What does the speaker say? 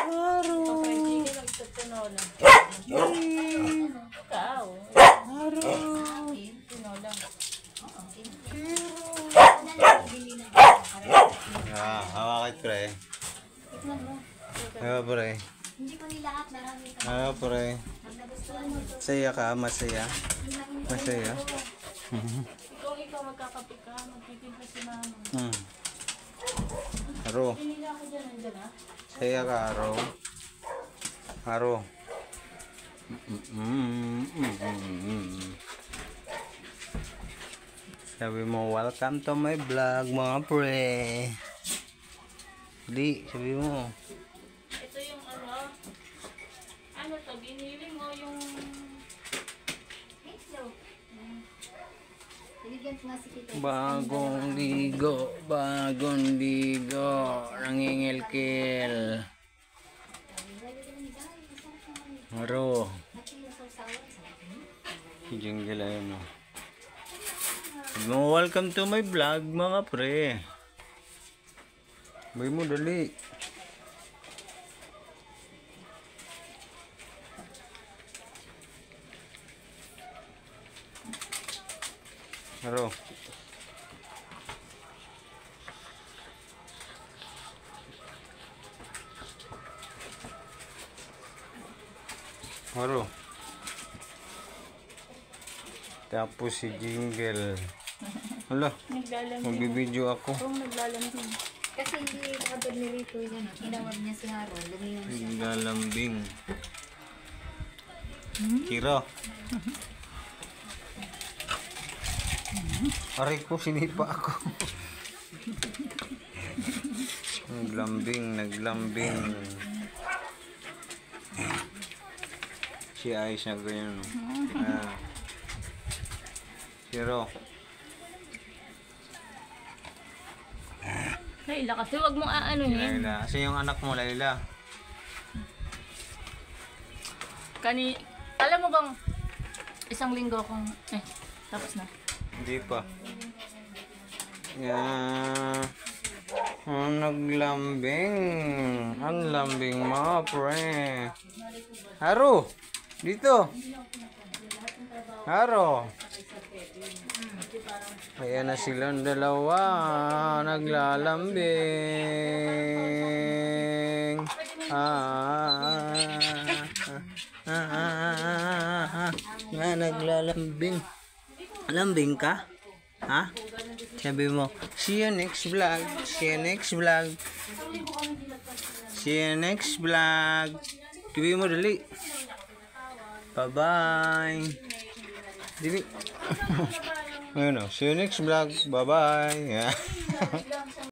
Haro. Ah, hawakit pre. Ayo pre. Hindi ko nilahat na lang. Ayo pre. Masaya ka, masaya. Masaya. Kung ikaw magkakapit ka, magtitimpa si mama. Haro. Pinila ko dyan, nandyan ha? Saya ka, Haro. Haro. Sabi mo, welcome to my vlog, mga pre. Di, sabi mo. Ito yung ano to, giniling mo yung... Hello. Binigyan ko nga si Tita. Bagong ligo, nangingilkil. Haro. Jingle ayun o. Welcome to my vlog, mga pre. Bay mo, dali. Haro. Haro. Tapos si Jingle. Hala, Naglalambing. magbibideo ako. Kung naglalambing. Kasi hindi nakabag ni Rito yun. Inawag niya si Harold. Lumiyon siya. Naglalambing. Kira. Aray ko, sinipa ako. Naglambing. Si Ayos na ganyan. No? Siro. Layla, kasi wag mong aanuhin. Layla. Kasi yung anak mo, Layla. Alam mo bang isang linggo kong... tapos na. Hindi pa. Yan. Naglambing. Ang lambing mga pre. Haro. Dito. Haro. Ayan na silang dalawa. Naglalambing. Naglalambing. Lambing ka? Ha? Sabi mo, see you next vlog. See you next vlog. See you next vlog. Sabi mo, dali. Bye-bye. Dali. Ayun o, see you next vlog. Bye-bye.